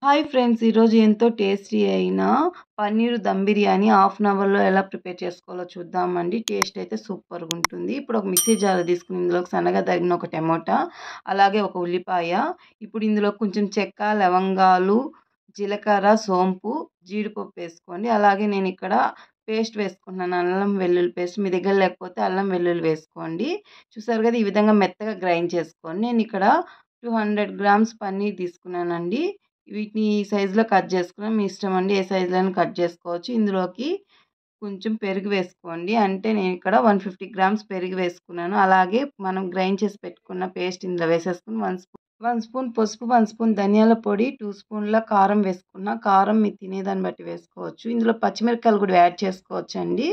Hi friends! ఈరోజు ఎంతో tasty అయిన పన్నీరు దమ్ బిర్యానీ హాఫ్ అన్ అవర్‌లో ఎలా ప్రిపేర్ చేసుకోవాలో చూద్దామండి. టేస్ట్ అయితే సూపర్‌గా ఉంటుంది. ఇప్పుడు ఒక మిక్సీ జార్ తీసుకొని ఇందులోకి సన్నగా తరిగిన ఒక టమోటా, అలాగే ఒక ఉల్లిపాయ, ఇప్పుడు ఇందులో కొంచెం చెక్క, లవంగాలు, జీలకర్ర, సోంపు, జీడిపప్పు వేసుకోండి. అలాగే నేను ఇక్కడ పేస్ట్ వేసుకుంటున్నాను. అల్లం వెల్లుల్లి పేస్ట్. మీ దగ్గర లేకపోతే అల్లం వెల్లుల్లి వేసుకోండి. చూసారు కదా! ఈ విధంగా మెత్తగా గ్రైండ్ చేసుకోండి. నేను ఇక్కడ 200 గ్రామ్స్ పన్నీర్ తీసుకున్నానండి. వీటిని ఈ సైజులో కట్ చేసుకున్నాం. మీ ఇష్టం అండి. ఏ సైజులో అయినా కట్ చేసుకోవచ్చు. ఇందులోకి కొంచెం పెరుగు వేసుకోండి. అంటే నేను ఇక్కడ 150 గ్రామ్స్ పెరుగు వేసుకున్నాను. అలాగే మనం గ్రైండ్ చేసి పెట్టుకున్న పేస్ట్ ఇందులో వేసేసుకొని 1 స్పూన్ పసుపు, 1 స్పూన్ ధనియాల పొడి, 2 స్పూన్ల కారం వేసుకున్నా. కారం మీరు తినేదాన్ని బట్టి వేసుకోవచ్చు. ఇందులో పచ్చిమిరపకాయలు కూడా యాడ్ చేసుకోవచ్చండి.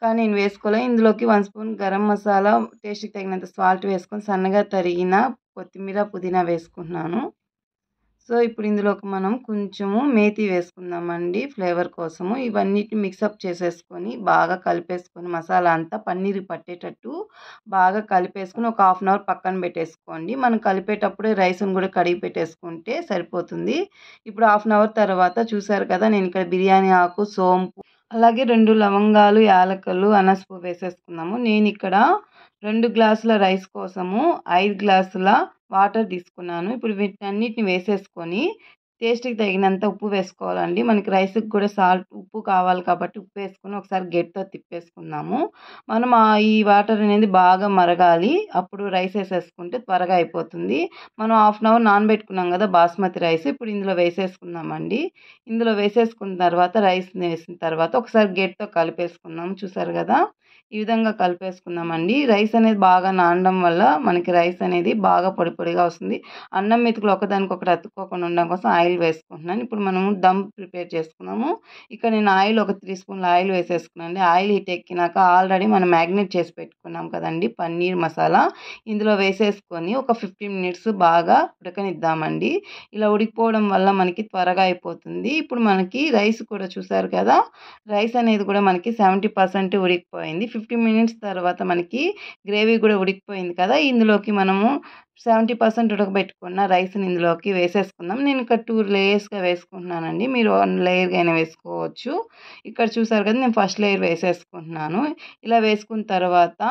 కానీ నేను వేసుకోలే. ఇందులోకి 1 స్పూన్ గరం మసాలా, టేస్ట్‌కి తగినంత సాల్ట్ వేసుకొని సన్నగా తరిగిన కొత్తిమీర, పుదీనా వేసుకుంటున్నాను. సో, ఇప్పుడు ఇందులోకి మనం కొంచెము మేతి వేసుకుందామండి ఫ్లేవర్ కోసము. ఇవన్నిటిని మిక్సప్ చేసేసుకొని బాగా కలిపేసుకొని మసాలా అంతా పన్నీర్‌కి పట్టేటట్టు బాగా కలిపేసుకొని ఒక హాఫ్ అన్ అవర్ పక్కన పెట్టేసుకోండి. మనం కలిపేటప్పుడే రైస్‌ని కూడా కడిగి పెట్టేసుకుంటే సరిపోతుంది. ఇప్పుడు హాఫ్ అన్ అవర్ తర్వాత చూసారు కదా! నేను ఇక్కడ బిర్యానీ ఆకు, సోంపు, అలాగే 2 లవంగాలు, యాలకులు, అనాస పువ్వు వేసేసుకున్నాము. నేనిక్కడ 2 గ్లాసుల రైస్ కోసము 5 గ్లాసుల వాటర్ తీసుకున్నాను. ఇప్పుడు వీటన్నిటిని వేసేసుకొని టేస్ట్‌కి తగినంత ఉప్పు వేసుకోవాలండి. మనకి రైస్‌కి కూడా ఉప్పు కావాలి కాబట్టి ఉప్పు వేసుకొని ఒకసారి గరిటెతో తిప్పేసుకుందాము. మనం ఈ వాటర్ అనేది బాగా మరగాలి. అప్పుడు రైస్ వేసేసుకుంటే త్వరగా అయిపోతుంది. మనం హాఫ్ అన్ అవర్ నానబెట్టుకున్నాం కదా బాస్మతి రైస్. ఇప్పుడు ఇందులో వేసేసుకుందామండి. ఇందులో వేసేసుకున్న తర్వాత రైస్‌ని వేసిన తర్వాత ఒకసారి గరిటెతో కలిపేసుకుందాం. చూసారు కదా! ఈ విధంగా కలిపేసుకుందామండి. రైస్ అనేది బాగా నానడం వల్ల మనకి రైస్ అనేది బాగా పొడి పొడిగా వస్తుంది. అన్నం మెతుకులు ఒకదానికొకటి అతుక్కోకుండా ఉండడం కోసం ఆయిల్ వేసుకుంటున్నాను. ఇప్పుడు మనము దమ్ ప్రిపేర్ చేసుకున్నాము. ఇక్కడ నేను ఆయిల్ ఒక 3 స్పూన్ల ఆయిల్ వేసేసుకున్నానండి. ఆయిల్ హీట్ ఎక్కినాక ఆల్రెడీ మనం మ్యాగ్నేట్ చేసి పెట్టుకున్నాం కదండీ పన్నీర్ మసాలా. ఇందులో వేసేసుకొని ఒక 15 మినిట్స్ బాగా ఉడకనిద్దామండి. ఇలా ఉడికిపోవడం వల్ల మనకి త్వరగా అయిపోతుంది. ఇప్పుడు మనకి రైస్ కూడా చూసారు కదా! రైస్ అనేది కూడా మనకి 70% ఉడికిపోయింది. 15 మినిట్స్ తర్వాత మనకి గ్రేవీ కూడా ఉడికిపోయింది కదా! ఇందులోకి మనము 70% ఉడకబెట్టుకున్న రైస్‌ని ఇందులోకి వేసేసుకుందాం. నేను ఇక్కడ 2 లేయర్స్‌గా వేసుకుంటున్నానండి. మీరు 1 లేయర్‌గా అయినా వేసుకోవచ్చు. ఇక్కడ చూసారు కదా! నేను ఫస్ట్ లేయర్ వేసేసుకుంటున్నాను. ఇలా వేసుకున్న తర్వాత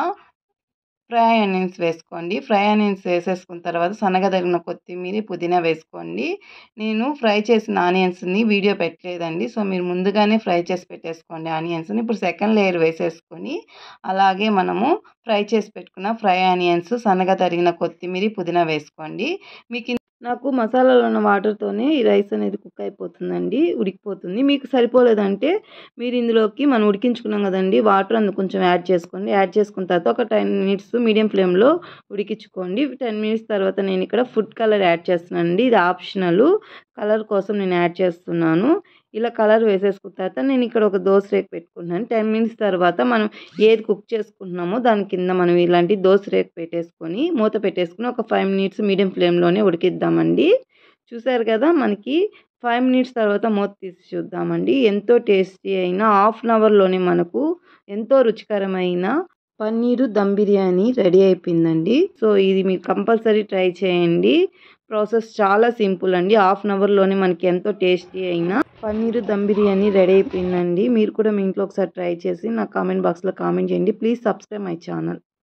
ఫ్రై ఆనియన్స్ వేసుకోండి. ఫ్రై ఆనియన్స్ వేసేసుకున్న తర్వాత సన్నగా తరిగిన కొత్తిమీర, పుదీనా వేసుకోండి. నేను ఫ్రై చేసిన ఆనియన్స్‌ని వీడియో పెట్టలేదండి. సో, మీరు ముందుగానే ఫ్రై చేసి పెట్టేసుకోండి ఆనియన్స్‌ని. ఇప్పుడు సెకండ్ లేయర్ వేసేసుకొని అలాగే మనము ఫ్రై చేసి పెట్టుకున్న ఫ్రై ఆనియన్స్, సన్నగా తరిగిన కొత్తిమీర, పుదీనా వేసుకోండి. నాకు మసాలాలో ఉన్న వాటర్‌తోనే ఈ రైస్ అనేది కుక్ అయిపోతుందండి. ఉడికిపోతుంది. మీకు సరిపోలేదంటే మీరు ఇందులోకి మనం ఉడికించుకున్నాం కదండీ! వాటర్ కొంచెం యాడ్ చేసుకోండి. యాడ్ చేసుకున్న తర్వాత ఒక 10 మినిట్స్ మీడియం ఫ్లేమ్‌లో ఉడికించుకోండి. 10 మినిట్స్ తర్వాత నేను ఇక్కడ ఫుడ్ కలర్ యాడ్ చేస్తున్నానండి. ఇది ఆప్షనల్. కలర్ కోసం నేను యాడ్ చేస్తున్నాను. ఇలా కలర్ వేసేసుకున్న తర్వాత నేను ఇక్కడ ఒక దోస రేకు పెట్టుకుంటున్నాను. 10 మినిట్స్ తర్వాత మనం ఏది కుక్ చేసుకుంటున్నామో దాని కింద మనం ఇలాంటి దోస రేకు పెట్టేసుకొని మూత పెట్టేసుకొని ఒక 5 మినిట్స్ మీడియం ఫ్లేమ్‌లోనే ఉడికిద్దామండి. చూసారు కదా! మనకి 5 మినిట్స్ తర్వాత మూత తీసి చూద్దామండి. ఎంతో టేస్టీ అయిన హాఫ్ అన్ అవర్‌లోనే మనకు ఎంతో రుచికరమైన పన్నీరు దమ్ బిర్యానీ రెడీ అయిపోయిందండి. సో, ఇది మీరు కంపల్సరీ ట్రై చేయండి. ప్రాసెస్ చాలా సింపుల్ అండి. హాఫ్ అన్ అవర్‌లోనే మనకి ఎంతో టేస్టీ అయిన పన్నీరు దమ్ బిర్యానీ రెడీ అయిపోయిందండి. మీరు కూడా మీ ఇంట్లో ఒకసారి ట్రై చేసి నాకు కామెంట్ బాక్స్‌లో కామెంట్ చేయండి. Please subscribe my channel.